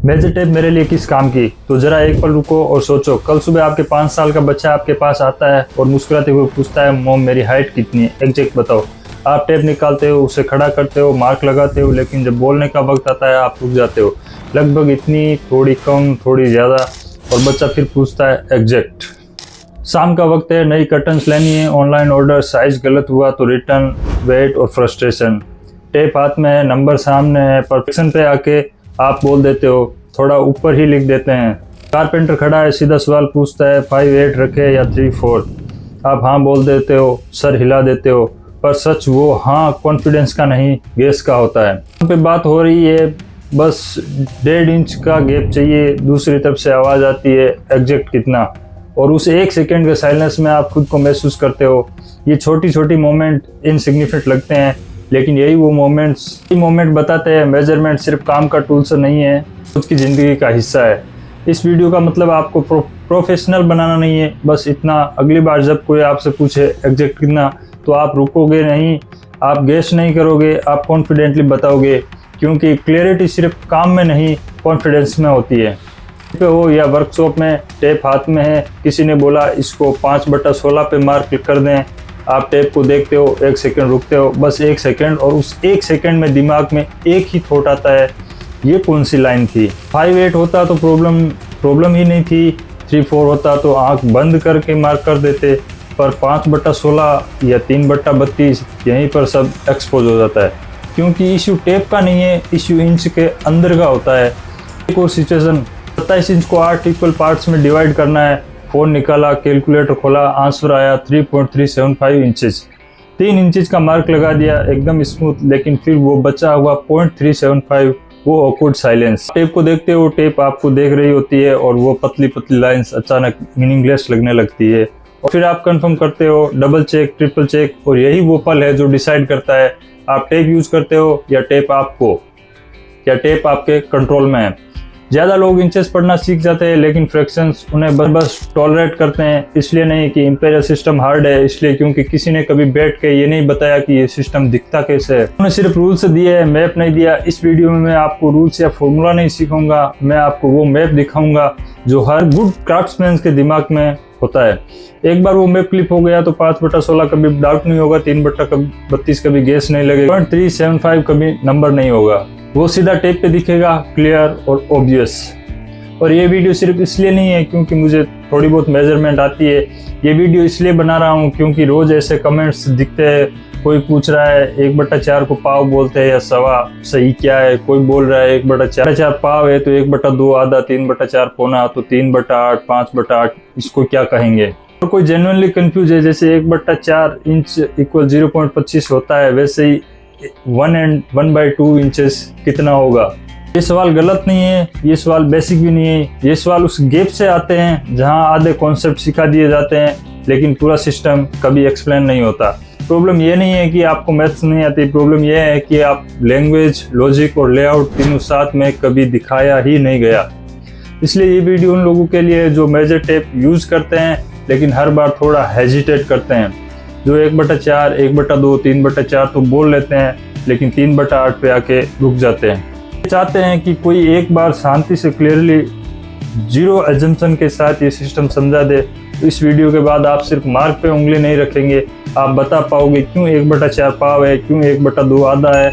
Measure tape मेरे लिए किस काम की? तो जरा एक पल रुको और सोचो। कल सुबह आपके 5 साल का बच्चा आपके पास आता है और मुस्कुराते हुए पूछता है, मॉम मेरी हाइट कितनी है, एग्जैक्ट बताओ। आप टेप निकालते हो, उसे खड़ा करते हो, मार्क लगाते हो, लेकिन जब बोलने का वक्त आता है आप रुक जाते हो। लगभग इतनी, थोड़ी कम, थोड़ी ज़्यादा, और बच्चा फिर पूछता है एग्जैक्ट। शाम का वक्त है, नई कर्टन्स लेनी है, ऑनलाइन ऑर्डर, साइज गलत हुआ तो रिटर्न, वेट और फ्रस्ट्रेशन। टेप हाथ में है, नंबर सामने है, परफेक्शन पे आके आप बोल देते हो, थोड़ा ऊपर ही लिख देते हैं। कारपेंटर खड़ा है, सीधा सवाल पूछता है 5-8 रखे या 3-4। आप हाँ बोल देते हो, सर हिला देते हो, पर सच वो हाँ कॉन्फिडेंस का नहीं, गेस का होता है। यहाँ पे बात हो रही है, बस 1.5 इंच का गैप चाहिए, दूसरी तरफ से आवाज़ आती है एग्जैक्ट कितना, और उस 1 सेकेंड के साइलेंस में आप खुद को महसूस करते हो। ये छोटी छोटी मोमेंट इनसिग्निफिकेंट लगते हैं, लेकिन यही वो मोमेंट बताते हैं मेजरमेंट सिर्फ काम का टूल्स नहीं है, उसकी ज़िंदगी का हिस्सा है। इस वीडियो का मतलब आपको प्रोफेशनल बनाना नहीं है, बस इतना, अगली बार जब कोई आपसे पूछे एग्जैक्ट कितना, तो आप रुकोगे नहीं, आप गेस नहीं करोगे, आप कॉन्फिडेंटली बताओगे, क्योंकि क्लियरिटी सिर्फ काम में नहीं कॉन्फिडेंस में होती है। पे हो या वर्कशॉप में, टेप हाथ में है, किसी ने बोला इसको 5/16 पे मार्क कर दें, आप टेप को देखते हो, 1 सेकंड रुकते हो, बस 1 सेकंड, और उस 1 सेकंड में दिमाग में एक ही थॉट आता है, ये कौन सी लाइन थी। 5-8 होता तो प्रॉब्लम ही नहीं थी, 3-4 होता तो आंख बंद करके मार्क कर देते, पर 5/16 या 3/32 यहीं पर सब एक्सपोज हो जाता है। क्योंकि इश्यू टेप का नहीं है, इश्यू इंच के अंदर का होता है। एक और सिचुएशन, 27 इंच को 8 इक्वल पार्ट्स में डिवाइड करना है, फ़ोन निकाला, कैलकुलेटर खोला, आंसर आया 3.375 इंचेस। 3 इंचेस का मार्क लगा दिया, एकदम स्मूथ, लेकिन फिर वो बचा हुआ 0.375, वो ऑकवर्ड साइलेंस। टेप को देखते हो, टेप आपको देख रही होती है, और वो पतली पतली लाइंस अचानक मीनिंगलेस लगने लगती है, और फिर आप कंफर्म करते हो, डबल चेक, ट्रिपल चेक, और यही वो पल है जो डिसाइड करता है आप टेप यूज करते हो या टेप आपके कंट्रोल में है। ज़्यादा लोग इंचेस पढ़ना सीख जाते हैं, लेकिन फ्रैक्शंस उन्हें बस टॉलरेट करते हैं, इसलिए नहीं कि इंपीरियल सिस्टम हार्ड है, इसलिए क्योंकि किसी ने कभी बैठ के ये नहीं बताया कि ये सिस्टम दिखता कैसे है। उन्होंने सिर्फ रूल्स दिए है, मैप नहीं दिया। इस वीडियो में मैं आपको रूल्स या फॉर्मूला नहीं सिखाऊंगा, मैं आपको वो मैप दिखाऊंगा जो हर गुड क्राफ्ट्समैन के दिमाग में होता है। एक बार वो मैप क्लिप हो गया तो 5/16 कभी डाउट नहीं होगा, 3/32 कभी गैस नहीं लगेगा, 0.375 कभी नंबर नहीं होगा, वो सीधा टेप पे दिखेगा, क्लियर और ऑब्वियस। और ये वीडियो सिर्फ इसलिए नहीं है क्योंकि मुझे थोड़ी बहुत मेजरमेंट आती है, ये वीडियो इसलिए बना रहा हूँ क्योंकि रोज ऐसे कमेंट्स दिखते हैं। कोई पूछ रहा है 1/4 को पाव बोलते हैं या सवा, सही क्या है? कोई बोल रहा है 1/4 पाव है तो 1/2 आधा, 3/4 पौना, तो 3/8, 5/8, इसको क्या कहेंगे? और कोई जेन्युइनली कंफ्यूज है, जैसे 1/4 इंच इक्वल 0.25 होता है, वैसे ही 1/2 इंचेस कितना होगा? ये सवाल गलत नहीं है, ये सवाल बेसिक भी नहीं है, ये सवाल उस गैप से आते हैं जहां आधे कॉन्सेप्ट सिखा दिए जाते हैं, लेकिन पूरा सिस्टम कभी एक्सप्लेन नहीं होता। प्रॉब्लम ये नहीं है कि आपको मैथ्स नहीं आती, प्रॉब्लम ये है कि आप लैंग्वेज, लॉजिक और लेआउट तीनों साथ में कभी दिखाया ही नहीं गया। इसलिए ये वीडियो उन लोगों के लिए जो मेजर टेप यूज करते हैं लेकिन हर बार थोड़ा हेजिटेट करते हैं, जो 1/4, 1/2, 3/4 तो बोल लेते हैं, लेकिन 3/8 पे आके रुक जाते हैं। चाहते हैं कि कोई एक बार शांति से क्लियरली जीरो एजम्पशन के साथ ये सिस्टम समझा दे, तो इस वीडियो के बाद आप सिर्फ मार्क पे उंगली नहीं रखेंगे, आप बता पाओगे क्यों 1/4 पाव है, क्यों 1/2 आधा है,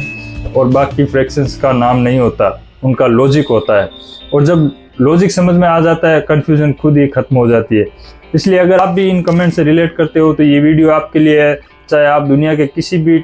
और बाकी फ्रैक्शंस का नाम नहीं होता, उनका लॉजिक होता है। और जब लॉजिक समझ में आ जाता है, कन्फ्यूजन खुद ही खत्म हो जाती है। इसलिए अगर आप भी इन कमेंट से रिलेट करते हो तो ये वीडियो आपके लिए है, चाहे आप दुनिया के किसी भी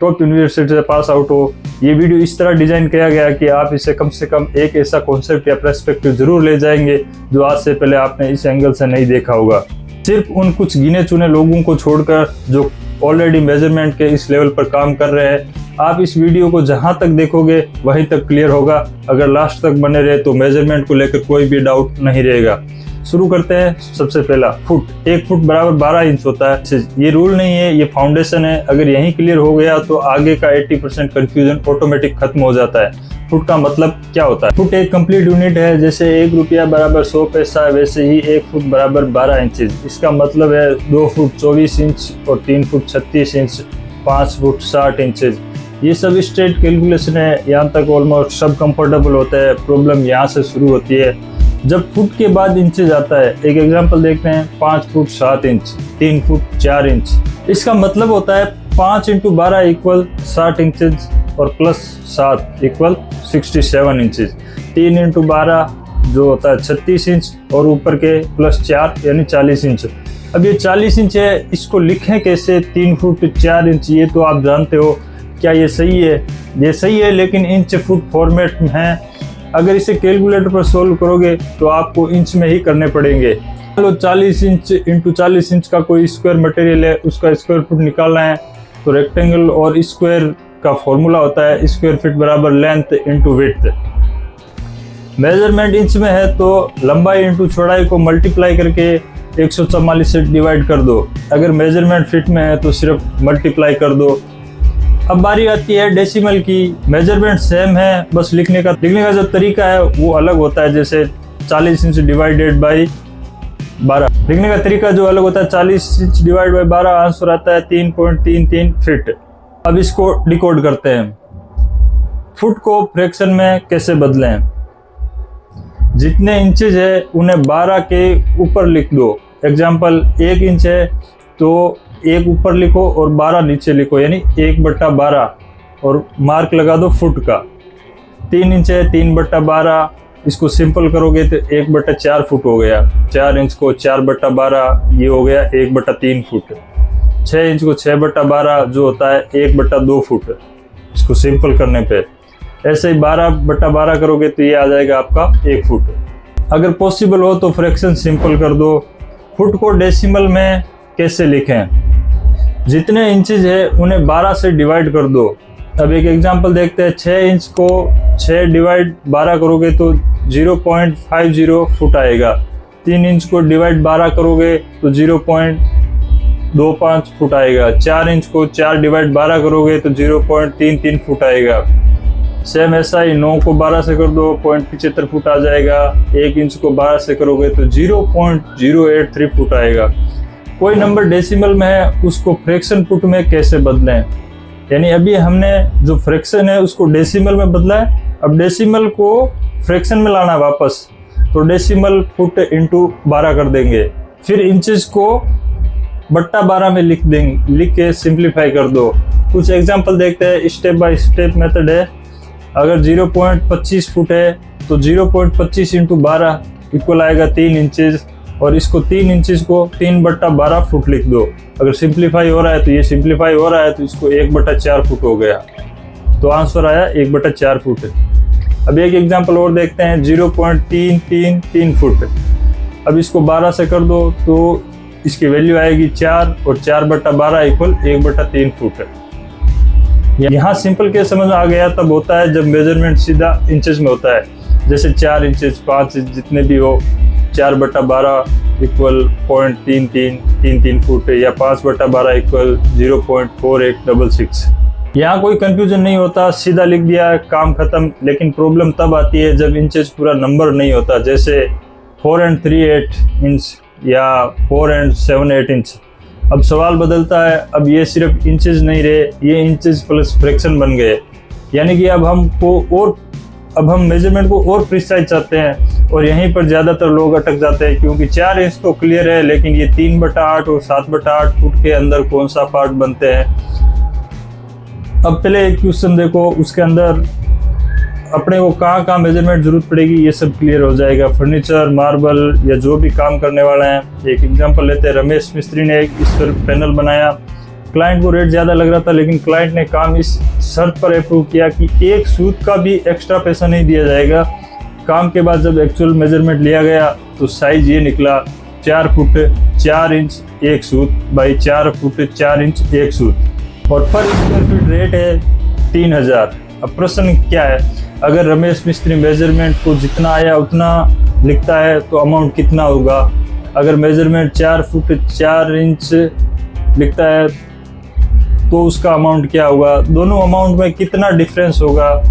टॉप यूनिवर्सिटी से पास आउट हो। ये वीडियो इस तरह डिजाइन किया गया कि आप इसे कम से कम एक ऐसा कॉन्सेप्ट या पर्सपेक्टिव जरूर ले जाएंगे जो आज से पहले आपने इस एंगल से नहीं देखा होगा। सिर्फ उन कुछ गिने चुने लोगों को छोड़कर जो ऑलरेडी मेजरमेंट के इस लेवल पर काम कर रहे हैं। आप इस वीडियो को जहां तक देखोगे वहीं तक क्लियर होगा, अगर लास्ट तक बने रहे तो मेजरमेंट को लेकर कोई भी डाउट नहीं रहेगा। शुरू करते हैं। सबसे पहला फुट, 1 फुट बराबर 12 इंच होता है। ये रूल नहीं है, ये फाउंडेशन है। अगर यही क्लियर हो गया तो आगे का 80% कंफ्यूजन ऑटोमेटिक खत्म हो जाता है। फुट का मतलब क्या होता है? फुट एक कंप्लीट यूनिट है, जैसे 1 रुपया बराबर 100 पैसा, वैसे ही 1 फुट बराबर 12 इंचेस। इसका मतलब है 2 फुट 24 इंच और 3 फुट 36 इंच, 5 फुट 60 इंचेस। ये सब स्ट्रेट कैलकुलेशन है, यहाँ तक ऑलमोस्ट सब कंफर्टेबल होता है। प्रॉब्लम यहाँ से शुरू होती है जब फुट के बाद इंचेज आता है। एक एग्जांपल देखते हैं, 5 फुट 7 इंच, 3 फुट 4 इंच। इसका मतलब होता है 5 × 12 इक्वल 60 इंचेज और प्लस 7 इक्वल 67 इंचेज। 3 × 12 जो होता है 36 इंच और ऊपर के प्लस 4 यानी 40 इंच। अब ये 40 इंच है, इसको लिखें कैसे? 3 फुट 4 इंच, ये तो आप जानते हो। क्या ये सही है? ये सही है, लेकिन इंच फुट फॉर्मेट में है। अगर इसे कैलकुलेटर पर सोल्व करोगे तो आपको इंच में ही करने पड़ेंगे। चलो 40 इंच × 40 इंच का कोई स्क्वायर मटेरियल है, उसका स्क्वायर फुट निकालना है तो रेक्टेंगल और स्क्वायर का फॉर्मूला होता है स्क्वायर फीट बराबर लेंथ × विड्थ। मेजरमेंट इंच में है तो लंबाई × चौड़ाई को मल्टीप्लाई करके 144 से डिवाइड कर दो। अगर मेजरमेंट फीट में है तो सिर्फ मल्टीप्लाई कर दो। अब बारी आती है डेसिमल की। मेजरमेंट सेम है, बस लिखने का जो तरीका है वो अलग होता है। जैसे 40 इंच डिवाइडेड बाई 12, लिखने का तरीका जो अलग होता है। 40 इंच डिवाइड बाई 12, आंसर आता है 3.33 फीट। अब इसको डिकोड करते हैं। फुट को फ्रैक्शन में कैसे बदलें? जितने इंचेज है उन्हें 12 के ऊपर लिख दो। एग्जाम्पल 1 इंच है तो 1 ऊपर लिखो और 12 नीचे लिखो, यानी 1/12 और मार्क लगा दो फुट का। 3 इंच है, 3/12, इसको सिंपल करोगे तो 1/4 फुट हो गया। 4 इंच को 4/12, ये हो गया 1/3 फुट। 6 इंच को 6/12 जो होता है 1/2 फुट, इसको सिंपल करने पे। ऐसे ही 12/12 करोगे तो ये आ जाएगा आपका 1 फुट। अगर पॉसिबल हो तो फ्रैक्शन सिंपल कर दो। फुट को डेसिमल में कैसे लिखें? जितने इंचेज है उन्हें 12 से डिवाइड कर दो। अब एक एग्जांपल देखते हैं। 6 इंच को 6 डिवाइड 12 करोगे तो 0.50 फुट आएगा। 3 इंच को डिवाइड 12 करोगे तो 0.25 फुट आएगा। 4 इंच को 4 डिवाइड 12 करोगे तो 0.33 फुट आएगा। सेम ऐसा ही 9 को 12 से कर दो, 0.75 फुट आ जाएगा। 1 इंच को 12 से करोगे तो 0.083 फुट आएगा। कोई नंबर डेसिमल में है उसको फ्रैक्शन फुट में कैसे बदलें? यानी अभी हमने जो फ्रैक्शन है उसको डेसिमल में बदला है, अब डेसिमल को फ्रैक्शन में लाना वापस, तो डेसिमल फुट × 12 कर देंगे। फिर इंचेस को बट्टा 12 में लिख के सिंप्लीफाई कर दो। कुछ एग्जाम्पल देखते हैं, स्टेप बाय स्टेप मेथड है। अगर 0.25 फुट है तो 0.25 × 12 इक्वल आएगा 3 इंचेस, और इसको 3 इंचेस को 3/12 फुट लिख दो। अगर सिंप्लीफाई हो रहा है तो ये सिंप्लीफाई हो रहा है तो इसको 1/4 फुट हो गया, तो आंसर आया 1/4 फुट। अब एक एग्जांपल और देखते हैं, 0.333 फुट। अब इसको 12 से कर दो तो इसकी वैल्यू आएगी 4, और 4/12 इक्वल 1/3 फुट। यहाँ सिंपल के समझ आ गया तब होता है जब मेजरमेंट सीधा इंचेस में होता है। जैसे 4 इंचेस 5 इंच जितने भी हो, 4/12 इक्वल 0.3333 फुट, या 5/12 इक्वल 0.4866। यहाँ कोई कंफ्यूजन नहीं होता, सीधा लिख दिया, काम खत्म। लेकिन प्रॉब्लम तब आती है जब इंचेस पूरा नंबर नहीं होता। जैसे 4 and 3/8 इंच या 4 and 7/8 इंच। अब सवाल बदलता है, अब ये सिर्फ इंचेस नहीं रहे, ये इंचेस प्लस फ्रैक्शन बन गए। यानी कि अब हम मेजरमेंट को और प्रिसाइज चाहते हैं, और यहीं पर ज़्यादातर लोग अटक जाते हैं, क्योंकि 4 इंच तो क्लियर है, लेकिन ये 3/8 और 7/8 फुट के अंदर कौन सा पार्ट बनते हैं। अब पहले एक क्वेश्चन देखो, उसके अंदर अपने को कहाँ मेजरमेंट जरूरत पड़ेगी ये सब क्लियर हो जाएगा। फर्नीचर, मार्बल या जो भी काम करने वाला है। एक एग्जांपल लेते हैं, रमेश मिस्त्री ने एक इस पर पैनल बनाया। क्लाइंट को रेट ज़्यादा लग रहा था, लेकिन क्लाइंट ने काम इस शर्त पर अप्रूव किया कि एक सूत का भी एक्स्ट्रा पैसा नहीं दिया जाएगा। काम के बाद जब एक्चुअल मेजरमेंट लिया गया तो साइज ये निकला, 4 फुट 4 इंच 1 सूत बाई 4 फुट 4 इंच 1 सूत, और पर स्क्वायर फीट रेट है 3000। अब प्रश्न क्या है, अगर रमेश मिस्त्री मेजरमेंट को जितना आया उतना लिखता है तो अमाउंट कितना होगा? अगर मेजरमेंट 4 फुट 4 इंच लिखता है तो उसका अमाउंट क्या होगा? दोनों अमाउंट में कितना डिफरेंस होगा?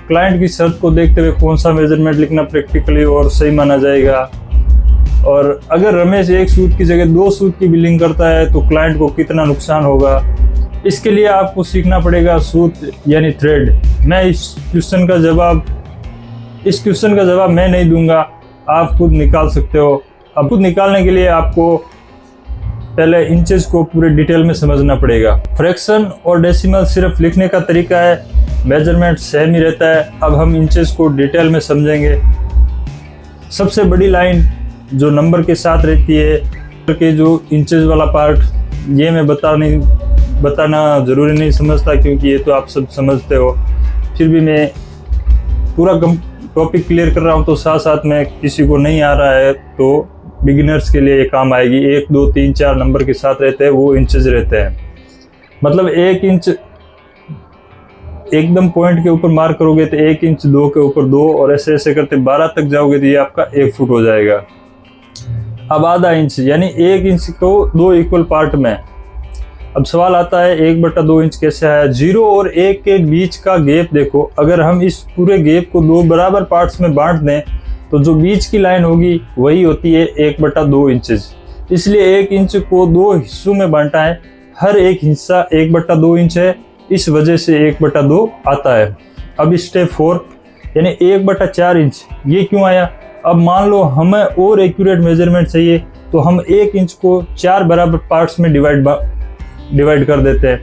क्लाइंट की शर्त को देखते हुए कौन सा मेजरमेंट लिखना प्रैक्टिकली और सही माना जाएगा? और अगर रमेश 1 सूत की जगह 2 सूत की बिलिंग करता है तो क्लाइंट को कितना नुकसान होगा? इसके लिए आपको सीखना पड़ेगा सूत्र यानी थ्रेड। मैं इस क्वेश्चन का जवाब मैं नहीं दूंगा, आप खुद निकाल सकते हो। अब खुद निकालने के लिए आपको पहले इंचेस को पूरे डिटेल में समझना पड़ेगा। फ्रैक्शन और डेसिमल सिर्फ लिखने का तरीका है, मेजरमेंट सेम ही रहता है। अब हम इंचेस को डिटेल में समझेंगे। सबसे बड़ी लाइन जो नंबर के साथ रहती है कि जो इंचेस वाला पार्ट, ये मैं बताना ज़रूरी नहीं समझता क्योंकि ये तो आप सब समझते हो, फिर भी मैं पूरा टॉपिक क्लियर कर रहा हूँ तो साथ साथ में किसी को नहीं आ रहा है तो बिगिनर्स के लिए ये काम आएगी। 1 2 3 4 नंबर के साथ रहते हैं, वो इंचेस रहते हैं। मतलब 1 इंच एकदम पॉइंट के ऊपर मार्क करोगे तो 1 इंच, 2 के ऊपर 2 और ऐसे ऐसे करते 12 तक जाओगे तो ये आपका 1 फुट हो जाएगा। अब आधा इंच यानी 1 इंच को 2 इक्वल पार्ट में। अब सवाल आता है 1/2 इंच कैसे आया। 0 और 1 के बीच का गैप देखो, अगर हम इस पूरे गैप को 2 बराबर पार्ट्स में बांट दें तो जो बीच की लाइन होगी वही होती है 1/2 इंचेस। इसलिए 1 इंच को 2 हिस्सों में बांटा है, हर एक हिस्सा 1/2 इंच है, इस वजह से 1/2 आता है। अब स्टेप 4 यानी 1/4 इंच, ये क्यों आया। अब मान लो हमें और एक्यूरेट मेजरमेंट चाहिए तो हम 1 इंच को 4 बराबर पार्ट्स में डिवाइड कर देते हैं।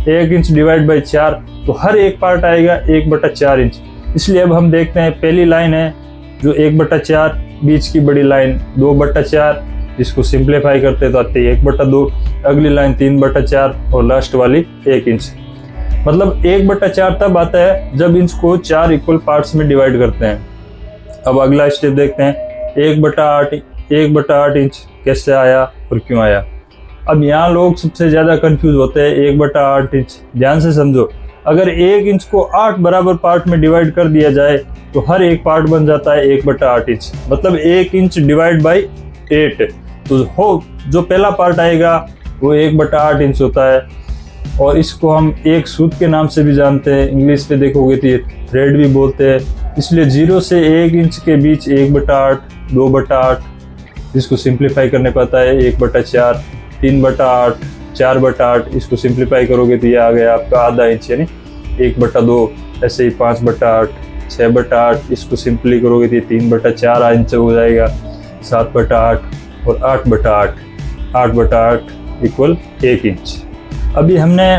1 इंच डिवाइड बाई 4 तो हर एक पार्ट आएगा 1/4 इंच। इसलिए अब हम देखते हैं, पहली लाइन है जो 1/4, बीच की बड़ी लाइन 2/4, इसको सिंप्लीफाई करते तो आती है 1/2, अगली लाइन 3/4 और लास्ट वाली 1 इंच। मतलब 1/4 तब आता है जब इंच को 4 इक्वल पार्ट्स में डिवाइड करते हैं। अब अगला स्टेप देखते हैं, 1/8 इंच कैसे आया और क्यों आया। अब यहाँ लोग सबसे ज़्यादा कंफ्यूज होते हैं। 1/8 इंच ध्यान से समझो, अगर 1 इंच को 8 बराबर पार्ट में डिवाइड कर दिया जाए तो हर एक पार्ट बन जाता है 1/8 इंच, मतलब 1 इंच डिवाइड बाई 8। तो जो पहला पार्ट आएगा वो 1/8 इंच होता है और इसको हम एक सूत्र के नाम से भी जानते हैं। इंग्लिश में देखोगे तो ये थ्रेड भी बोलते हैं। इसलिए 0 से 1 इंच के बीच 1/8, 2/8, इसको सिंप्लीफाई करने पाता है 1/4, 3/8, 4/8, इसको सिंप्लीफाई करोगे तो ये आ गया आपका आधा इंच यानी 1/2। ऐसे ही 5/8, 6/8, इसको सिंपली करोगे तो ये 3/4 इंच हो जाएगा, 7/8 और 8/8, 8/8 इक्वल 1 इंच। अभी हमने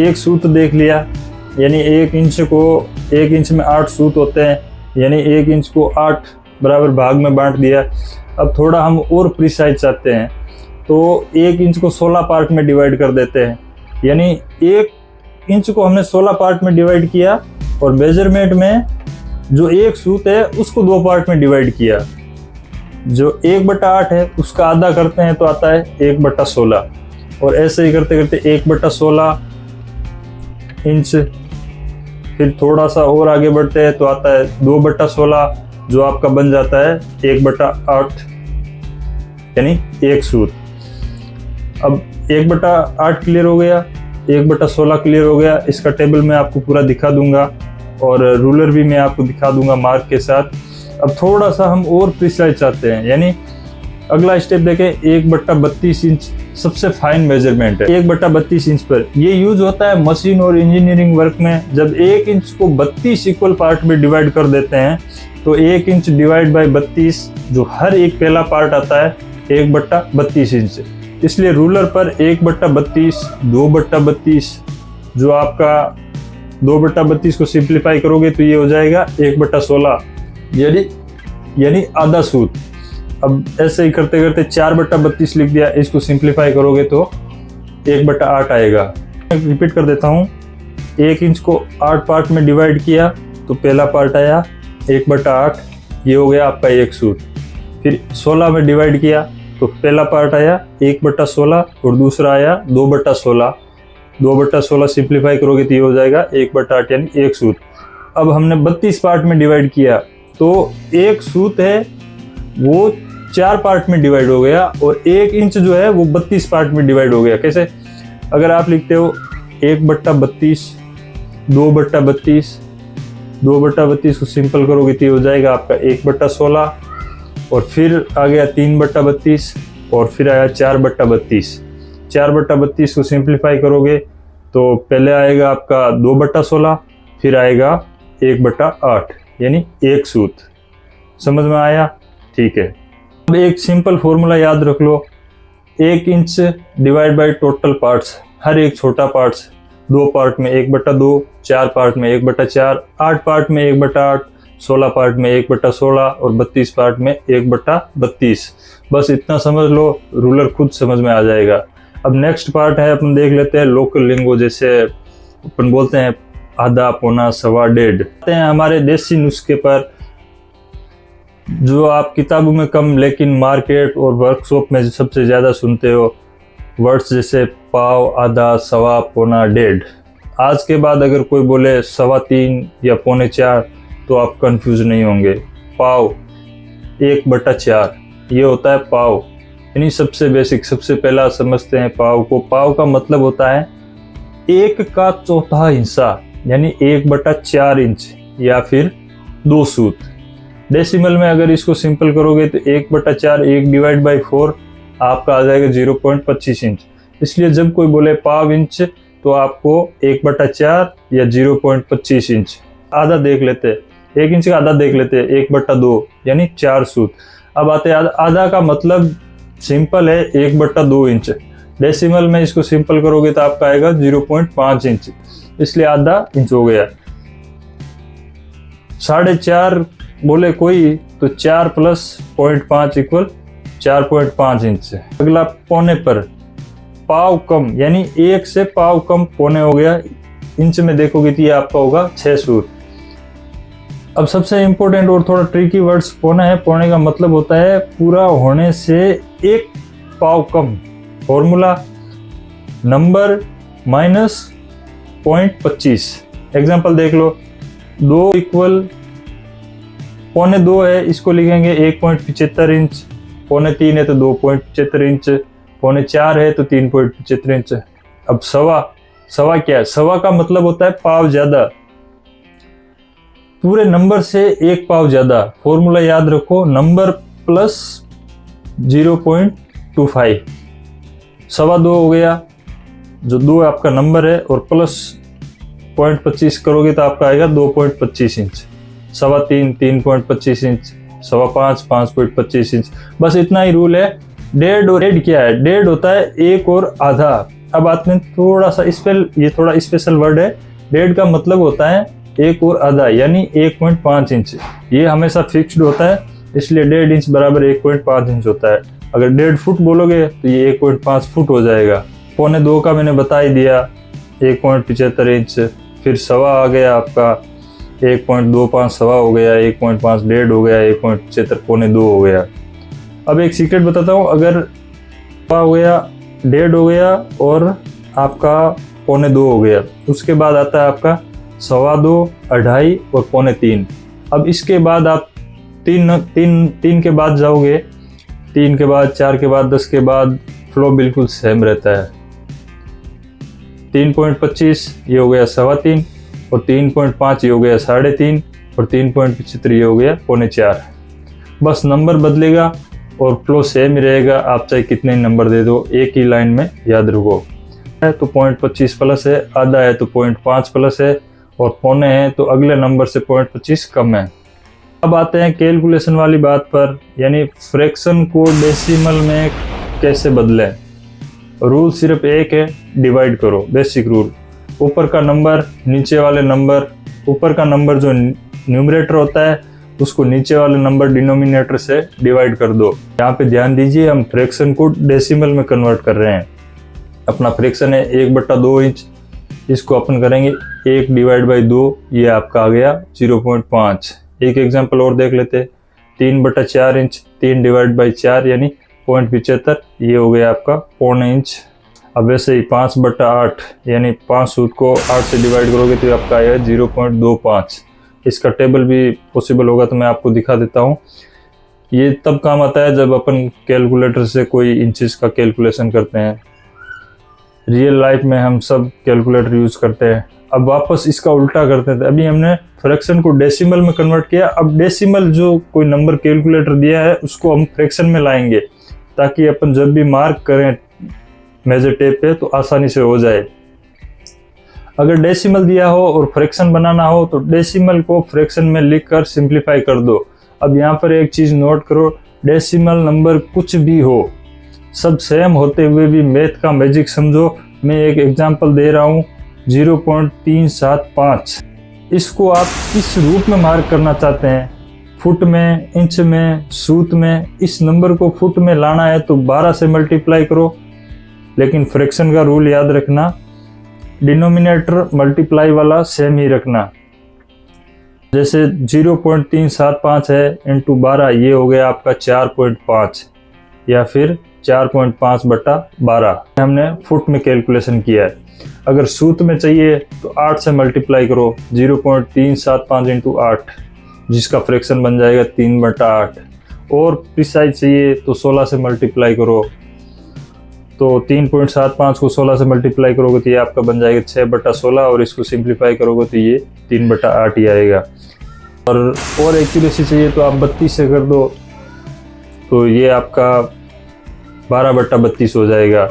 एक सूत्र देख लिया, यानी 1 इंच में 8 सूत्र होते हैं, यानी 1 इंच को 8 बराबर भाग में बांट दिया। अब थोड़ा हम और प्रिसाइज चाहते हैं तो 1 इंच को 16 पार्ट में डिवाइड कर देते हैं, यानी 1 इंच को हमने 16 पार्ट में डिवाइड किया और मेजरमेंट में जो एक सूत्र है उसको 2 पार्ट में डिवाइड किया। जो 1/8 है उसका आधा करते हैं तो आता है 1/16 और ऐसे ही करते करते 1/16 इंच। फिर थोड़ा सा और आगे बढ़ते हैं तो आता है 2/16 जो आपका बन जाता है 1/8 यानी एक सूत्र। अब 1/8 क्लियर हो गया, 1/16 क्लियर हो गया। इसका टेबल मैं आपको पूरा दिखा दूंगा और रूलर भी मैं आपको दिखा दूंगा मार्क के साथ। अब थोड़ा सा हम और प्रिसाइज चाहते हैं, यानी अगला स्टेप देखें, 1/32 इंच सबसे फाइन मेजरमेंट है। 1/32 इंच पर ये यूज होता है मशीन और इंजीनियरिंग वर्क में। जब 1 इंच को 32 इक्वल पार्ट में डिवाइड कर देते हैं तो 1 इंच डिवाइड बाई 32 जो हर एक पहला पार्ट आता है 1/32 इंच। इसलिए रूलर पर 1/32, 2/32 जो आपका 2/32 को सिंप्लीफाई करोगे तो ये हो जाएगा 1/16 यानी आधा सूत्र। अब ऐसे ही करते करते 4/32 लिख दिया, इसको सिंप्लीफाई करोगे तो 1/8 आएगा। रिपीट कर देता हूँ, 1 इंच को 8 पार्ट में डिवाइड किया तो पहला पार्ट आया 1/8, ये हो गया आपका एक सूत्र। फिर 16 में डिवाइड किया तो पहला पार्ट आया 1/16 और दूसरा आया 2/16। 2/16 सिंप्लीफाई करोगे तो ये हो जाएगा 1/8 यानी एक सूत्र। अब हमने 32 पार्ट में डिवाइड किया तो एक सूत्र है वो 4 पार्ट में डिवाइड हो गया और 1 इंच जो है वो 32 पार्ट में डिवाइड हो गया। कैसे? अगर आप लिखते हो 1/32, 2/32, 2/32 को सिंपल करोगे तो ये हो जाएगा आपका 1/16 और फिर आ गया 3/32 और फिर आया 4/32। 4/32 को सिंप्लीफाई करोगे तो पहले आएगा आपका 2/16, फिर आएगा 1/8 यानी 1 सूत। समझ में आया? ठीक है। अब एक सिंपल फॉर्मूला याद रख लो, 1 inch divide by total parts, हर एक छोटा पार्ट्स, 2 पार्ट में 1/2, 4 पार्ट में 1/4, 8 पार्ट में 1/8, 16 पार्ट में 1/16 और 32 पार्ट में 1/32। बस इतना समझ लो, रूलर खुद समझ में आ जाएगा। अब नेक्स्ट पार्ट है, अपन देख लेते हैं लोकल लिंगो, जैसे अपन बोलते हैं आधा, पौना, सवा, डेढ़। आते हैं हमारे देसी नुस्खे पर, जो आप किताबों में कम लेकिन मार्केट और वर्कशॉप में सबसे ज़्यादा सुनते हो, वर्ड्स जैसे पाव, आधा, सवा, पौना, डेढ़। आज के बाद अगर कोई बोले 3.25 या 3.25 तो आप कंफ्यूज नहीं होंगे। पाव 1/4 ये होता है पाव, यानी सबसे बेसिक, सबसे पहला समझते हैं पाव को। पाव का मतलब होता है 1 का चौथा हिस्सा, यानी 1/4 इंच या फिर 2 सूत। डेसिमल में अगर इसको सिंपल करोगे तो 1/4, 1 डिवाइड बाई 4 आपका आ जाएगा 0.25 इंच। इसलिए जब कोई बोले पाव इंच तो आपको 1/4 या 0.25 इंच। आधा देख लेते हैं, 1 इंच का आधा देख लेते हैं, 1/2 यानी 4 सूत। अब आते हैं आधा का मतलब सिंपल है 1/2 इंच। डेसिमल में इसको सिंपल करोगे तो आपका आएगा 0.5 इंच, इसलिए आधा इंच हो गया। 4.5 बोले कोई तो 4 + 0.5 = 4.5 इंच। अगला पौने पर, पाव कम यानी 1 से पाव कम पौने हो गया। इंच में देखोगे तो ये आपका होगा 6 सूत। अब सबसे इंपॉर्टेंट और थोड़ा ट्रिकी वर्ड्स पौना है। पौने का मतलब होता है पूरा होने से 1 पाव कम। Formula number -0.25। एग्जाम्पल देख लो, 2 = पौने 2 है, इसको लिखेंगे 1.75 इंच। पौने 3 है तो 2.75 इंच। पौने 4 है तो 3.75 इंच। अब सवा क्या है? सवा का मतलब होता है पाव ज्यादा, पूरे नंबर से 1 पाव ज्यादा। फॉर्मूला याद रखो, नंबर प्लस 0.25। 2.25 हो गया, जो 2 आपका नंबर है, और प्लस 0.25 करोगे तो आपका आएगा 2.25 इंच। 3.25 3.25 इंच। 5.25 5.25 इंच। बस इतना ही रूल है। डेढ़ और डेढ़ क्या है? डेढ़ होता है 1 और आधा। अब आते हैं थोड़ा सा ये थोड़ा स्पेशल वर्ड है। डेढ़ का मतलब होता है 1 और आधा, यानी 1.5 इंच। ये हमेशा फिक्स्ड होता है, इसलिए 1.5 इंच बराबर 1.5 इंच होता है। अगर 1.5 फुट बोलोगे तो ये 1.5 फुट हो जाएगा। पौने 2 का मैंने बता ही दिया, 1.75 इंच। फिर सवा आ गया आपका 1.25 सवा हो गया, 1.5 डेढ़ हो गया, 1.75 पौने 2 हो गया। अब एक सीक्रेट बताता हूँ, अगर सवा हो गया, डेढ़ हो गया और आपका पौने 2 हो गया, उसके बाद आता है आपका 2.25, 2.5 और पौने 3। अब इसके बाद आप तीन के बाद जाओगे, 3 के बाद, 4 के बाद, 10 के बाद, फ्लो बिल्कुल सेम रहता है। 3.25 ये हो गया 3.25 और 3.5 ये हो गया 3.5 और 3.75 ये हो गया पौने 4। बस नंबर बदलेगा और फ्लो सेम ही रहेगा। आप चाहे कितने नंबर दे दो, एक ही लाइन में याद रखो। है तो 0.25 प्लस है, आधा है तो 0.5 प्लस है, और पौने है तो अगले नंबर से 0.25 कम है। अब आते हैं कैलकुलेशन वाली बात पर, यानी फ्रैक्शन को डेसिमल में कैसे बदलें। रूल सिर्फ एक है, डिवाइड करो। बेसिक रूल, ऊपर का नंबर नीचे वाले नंबर, ऊपर का नंबर जो न्यूमरेटर होता है उसको नीचे वाले नंबर डिनोमिनेटर से डिवाइड कर दो। यहाँ पे ध्यान दीजिए, हम फ्रैक्शन को डेसिमल में कन्वर्ट कर रहे हैं। अपना फ्रैक्शन है 1/2 इंच, इसको अपन करेंगे 1 डिवाइड बाई 2, ये आपका आ गया 0.5। एक एग्जांपल और देख लेते हैं, 3/4 इंच, 3 डिवाइड बाई 4 यानी 0.75, ये हो गया आपका पौने इंच। अब वैसे ही 5/8 यानी 5 सूत को 8 से डिवाइड करोगे तो आपका आएगा 0.25। इसका टेबल भी पॉसिबल होगा तो मैं आपको दिखा देता हूँ। ये तब काम आता है जब अपन कैलकुलेटर से कोई इंचेस का कैलकुलेशन करते हैं। रियल लाइफ में हम सब कैलकुलेटर यूज करते हैं। अब वापस इसका उल्टा करते थे। अभी हमने फ्रैक्शन को डेसिमल में कन्वर्ट किया, अब डेसिमल जो कोई नंबर कैलकुलेटर दिया है उसको हम फ्रैक्शन में लाएंगे, ताकि अपन जब भी मार्क करें मेजर टेप पे तो आसानी से हो जाए। अगर डेसिमल दिया हो और फ्रैक्शन बनाना हो तो डेसिमल को फ्रैक्शन में लिखकर सिंप्लीफाई कर दो। अब यहाँ पर एक चीज़ नोट करो, डेसिमल नंबर कुछ भी हो, सब सेम होते हुए भी मैथ का मैजिक समझो। मैं एक एग्जांपल दे रहा हूँ 0.375। इसको आप किस रूप में मार्क करना चाहते हैं, फुट में, इंच में, सूत में। इस नंबर को फुट में लाना है तो 12 से मल्टीप्लाई करो, लेकिन फ्रैक्शन का रूल याद रखना, डिनोमिनेटर मल्टीप्लाई वाला सेम ही रखना। जैसे 0.375 है इंटू 12, ये हो गया आपका 4.5 या फिर 4.5/12। हमने फुट में कैलकुलेशन किया है। अगर सूत में चाहिए तो 8 से मल्टीप्लाई करो, 0.375 इंटू 8, जिसका फ्रैक्शन बन जाएगा 3/8। और प्रिसाइज चाहिए तो 16 से मल्टीप्लाई करो, तो 3.75 को 16 से मल्टीप्लाई करोगे तो ये आपका बन जाएगा 6/16, और इसको सिंप्लीफाई करोगे तो ये 3/8 ही आएगा। और एक्यूरेसी चाहिए तो आप 32 से कर दो, तो ये आपका 12/32 हो जाएगा।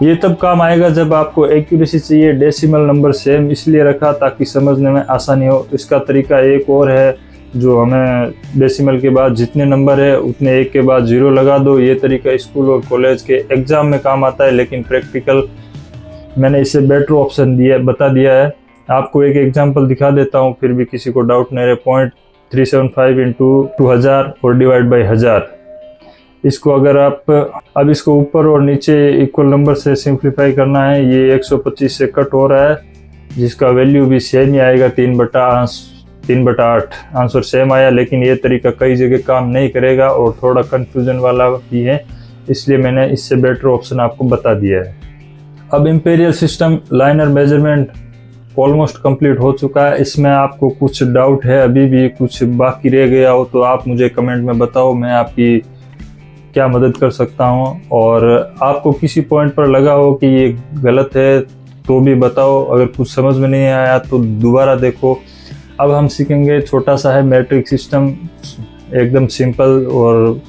ये तब काम आएगा जब आपको एक्यूरेसी चाहिए। डेसिमल नंबर सेम इसलिए रखा ताकि समझने में आसानी हो। इसका तरीका एक और है, जो हमें डेसिमल के बाद जितने नंबर है उतने एक के बाद 0 लगा दो। ये तरीका स्कूल और कॉलेज के एग्ज़ाम में काम आता है, लेकिन प्रैक्टिकल मैंने इससे बेटर ऑप्शन बता दिया है। आपको एक एग्जांपल दिखा देता हूँ, फिर भी किसी को डाउट नहीं रहे। 0.375 इंटू 2000 और डिवाइड बाई 1000। इसको अगर आप अब इसको ऊपर और नीचे इक्वल नंबर से सिंप्लीफाई करना है। ये 125 से कट हो रहा है, जिसका वैल्यू भी सेम ही आएगा, 3/8। आंसर सेम आया, लेकिन ये तरीका कई जगह काम नहीं करेगा और थोड़ा कंफ्यूजन वाला भी है, इसलिए मैंने इससे बेटर ऑप्शन आपको बता दिया है। अब imperial system liner measurement almost complete हो चुका है। इसमें आपको कुछ डाउट है, अभी भी कुछ बाकी रह गया हो तो आप मुझे कमेंट में बताओ, मैं आपकी क्या मदद कर सकता हूं। और आपको किसी पॉइंट पर लगा हो कि ये गलत है तो भी बताओ। अगर कुछ समझ में नहीं आया तो दोबारा देखो। अब हम सीखेंगे, छोटा सा है मैट्रिक सिस्टम, एकदम सिंपल और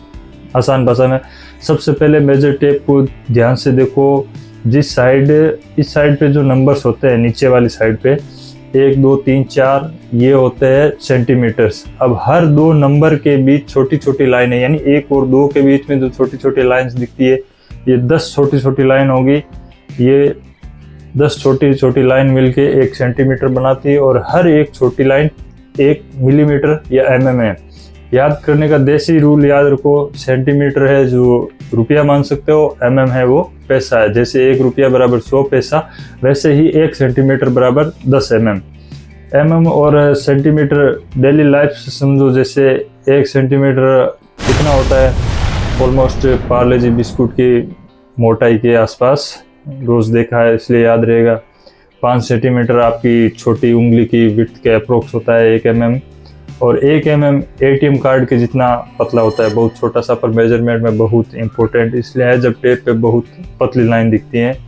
आसान भाषा में। सबसे पहले मेजर टेप को ध्यान से देखो। जिस साइड, इस साइड पे जो नंबर्स होते हैं नीचे वाली साइड पे 1 2 3 4, ये होते हैं सेंटीमीटर्स। अब हर दो नंबर के बीच छोटी छोटी लाइनें, यानी 1 और 2 के बीच में जो छोटी छोटी लाइंस दिखती है, ये 10 छोटी छोटी लाइन होगी। ये 10 छोटी छोटी लाइन मिलके 1 सेंटीमीटर बनाती है, और हर एक छोटी लाइन 1 मिलीमीटर या mm है। याद करने का देसी रूल याद रखो, सेंटीमीटर है जो रुपया मान सकते हो, mm है वो पैसा है। जैसे 1 रुपया बराबर 100 पैसा, वैसे ही 1 सेंटीमीटर बराबर 10 mm और सेंटीमीटर डेली लाइफ से समझो। जैसे 1 सेंटीमीटर कितना होता है, ऑलमोस्ट पार्ले जी बिस्कुट की मोटाई के आसपास, रोज़ देखा है इसलिए याद रहेगा। 5 सेंटीमीटर आपकी छोटी उंगली की विड्थ के अप्रोक्स होता है 1 mm, और 1 mm ATM कार्ड के जितना पतला होता है, बहुत छोटा सा, पर मेजरमेंट में बहुत इंपॉर्टेंट इसलिए है। जब टेप पे बहुत पतली लाइन दिखती है,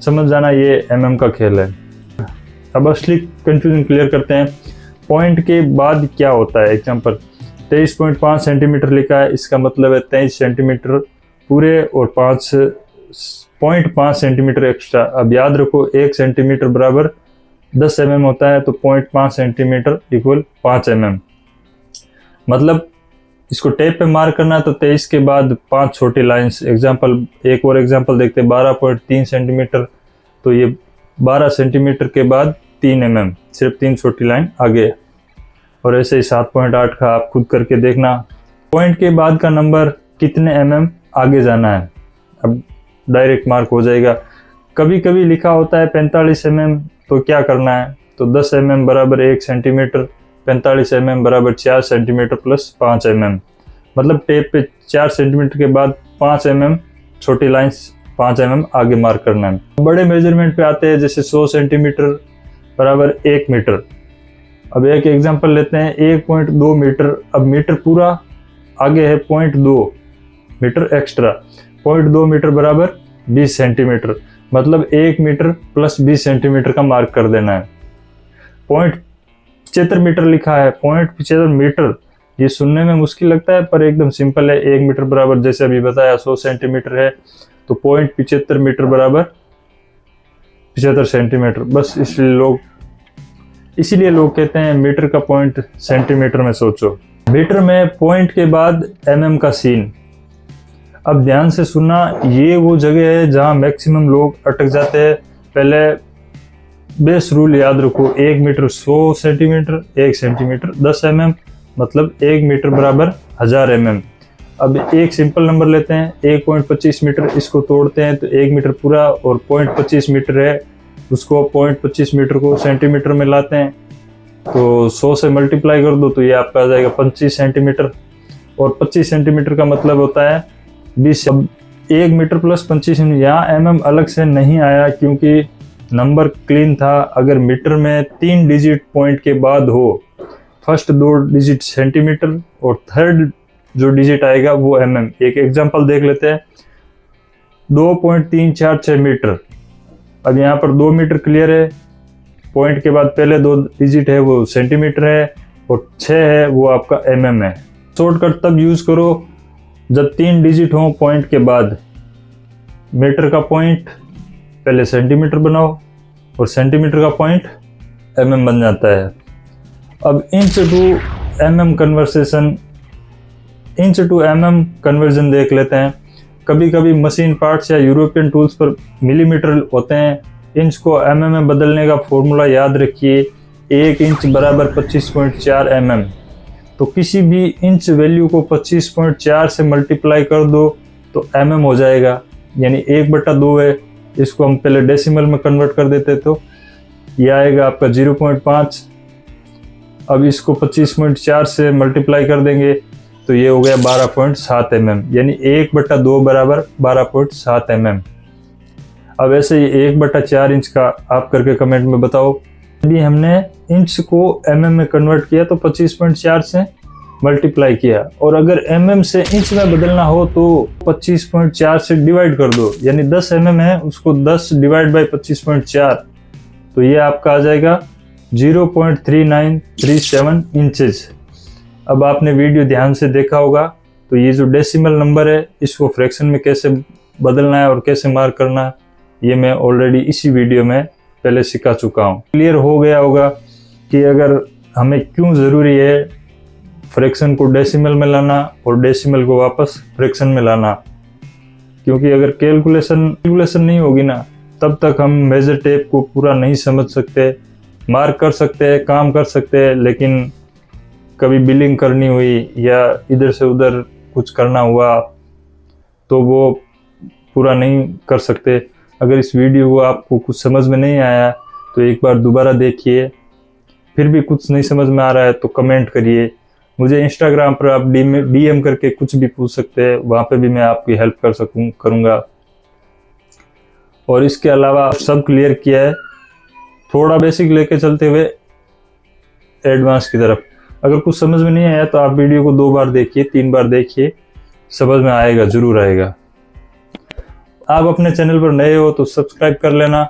समझ जाना ये mm का खेल है। अब असली कंफ्यूजन क्लियर करते हैं। पॉइंट के बाद क्या होता है, एग्जांपल 23.5 सेंटीमीटर लिखा है, इसका मतलब है 23 सेंटीमीटर पूरे और 5.5 सेंटीमीटर एक्स्ट्रा। अब याद रखो 1 सेंटीमीटर बराबर 10 mm होता है, तो 0.5 सेंटीमीटर इक्वल 5 mm। मतलब इसको टेप पे मार्क करना है तो 23 के बाद 5 छोटी लाइंस। एग्जांपल, एक और एग्जांपल देखते हैं, 12.3 सेंटीमीटर, तो ये 12 सेंटीमीटर के बाद 3 mm, सिर्फ 3 छोटी लाइन आगे। और ऐसे ही 7.8 का आप खुद करके देखना। पॉइंट के बाद का नंबर कितने mm आगे जाना है, अब डायरेक्ट मार्क हो जाएगा। कभी कभी लिखा होता है 45 mm, तो क्या करना है, तो 10 mm बराबर 1 सेंटीमीटर, 45 mm बराबर 4 सेंटीमीटर प्लस 5 mm। मतलब टेप पे 4 सेंटीमीटर के बाद 5 mm छोटी लाइंस 5 mm आगे मार्क करना है। बड़े मेजरमेंट पे आते हैं, जैसे 100 सेंटीमीटर बराबर 1 मीटर। अब एक एग्जांपल लेते हैं, 1.2 मीटर। अब मीटर पूरा आगे है, 0.2 मीटर एक्स्ट्रा, 0.2 मीटर बराबर 20 सेंटीमीटर। मतलब 1 मीटर प्लस 20 सेंटीमीटर का मार्क कर देना है। 0.75 मीटर लिखा है, 0.75 मीटर, ये सुनने में मुश्किल लगता है पर एकदम सिंपल है। 1 मीटर बराबर, जैसे अभी बताया, 100 सेंटीमीटर है, तो 0.75 मीटर बराबर 75 सेंटीमीटर, बस इसीलिए लोग कहते हैं मीटर का पॉइंट सेंटीमीटर में सोचो। मीटर में पॉइंट के बाद mm का सीन। अब ध्यान से सुनना, ये वो जगह है जहां मैक्सिमम लोग अटक जाते हैं। पहले बेस रूल याद रखो, 1 मीटर 100 सेंटीमीटर, 1 सेंटीमीटर 10 mm, मतलब 1 मीटर बराबर 1000 mm। अब एक सिंपल नंबर लेते हैं, 1.25 मीटर, इसको तोड़ते हैं तो 1 मीटर पूरा, और 0.25 मीटर है उसको 0.25 मीटर को सेंटीमीटर में लाते हैं, तो 100 से मल्टीप्लाई कर दो तो ये आपका आ जाएगा 25 सेंटीमीटर। और 25 सेंटीमीटर का मतलब होता है 20। अब 1 मीटर प्लस 25, यहाँ mm अलग से नहीं आया क्योंकि नंबर क्लीन था। अगर मीटर में 3 डिजिट पॉइंट के बाद हो, फर्स्ट 2 डिजिट सेंटीमीटर और थर्ड जो डिजिट आएगा वो mm। एक एग्जांपल देख लेते हैं, 2.346 मीटर। अब यहाँ पर 2 मीटर क्लियर है, पॉइंट के बाद पहले 2 डिजिट है वो सेंटीमीटर है, और 6 है वो आपका mm है। शॉर्टकट तब यूज करो जब 3 डिजिट हो पॉइंट के बाद। मीटर का पॉइंट पहले सेंटीमीटर बनाओ और सेंटीमीटर का पॉइंट mm बन जाता है। अब इंच टू mm कन्वर्जन देख लेते हैं। कभी कभी मशीन पार्ट्स या यूरोपियन टूल्स पर मिलीमीटर होते हैं, इंच को mm में बदलने का फॉर्मूला याद रखिए, 1 इंच बराबर 25.4 mm। तो किसी भी इंच वैल्यू को 25.4 से मल्टीप्लाई कर दो तो mm हो जाएगा, यानी 1/2 है। इसको हम पहले डेसिमल में कन्वर्ट कर देते तो यह आएगा आपका 0.5। अब इसको 25.4 से मल्टीप्लाई कर देंगे तो ये हो गया 12.7 mm, यानी 1/2 बराबर 12.7 mm। अब ऐसे ही 1/4 इंच का आप करके कमेंट में बताओ। यदि हमने इंच को mm में कन्वर्ट किया तो 25.4 से मल्टीप्लाई किया, और अगर mm से इंच में बदलना हो तो 25.4 से डिवाइड कर दो, यानी 10 mm है उसको 10 डिवाइड बाई 25.4, तो ये आपका आ जाएगा 0.3937 इंचेस। अब आपने वीडियो ध्यान से देखा होगा, तो ये जो डेसिमल नंबर है इसको फ्रैक्शन में कैसे बदलना है और कैसे मार्क करना है, ये मैं ऑलरेडी इसी वीडियो में पहले सिखा चुका हूँ। क्लियर हो गया होगा कि अगर हमें क्यों ज़रूरी है फ्रैक्शन को डेसिमल में लाना और डेसिमल को वापस फ्रैक्शन में लाना, क्योंकि अगर कैलकुलेशन नहीं होगी ना, तब तक हम मेजर टेप को पूरा नहीं समझ सकते। मार्क कर सकते हैं, काम कर सकते हैं, लेकिन कभी बिलिंग करनी हुई या इधर से उधर कुछ करना हुआ तो वो पूरा नहीं कर सकते। अगर इस वीडियो को आपको कुछ समझ में नहीं आया तो एक बार दोबारा देखिए, फिर भी कुछ नहीं समझ में आ रहा है तो कमेंट करिए। मुझे इंस्टाग्राम पर आप DM करके कुछ भी पूछ सकते हैं, वहाँ पे भी मैं आपकी हेल्प करूँगा। और इसके अलावा सब क्लियर किया है, थोड़ा बेसिक लेके चलते हुए एडवांस की तरफ। अगर कुछ समझ में नहीं आया तो आप वीडियो को 2 बार देखिए, 3 बार देखिए, समझ में आएगा, जरूर आएगा। आप अपने चैनल पर नए हो तो सब्सक्राइब कर लेना,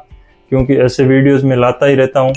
क्योंकि ऐसे वीडियोस में लाता ही रहता हूँ।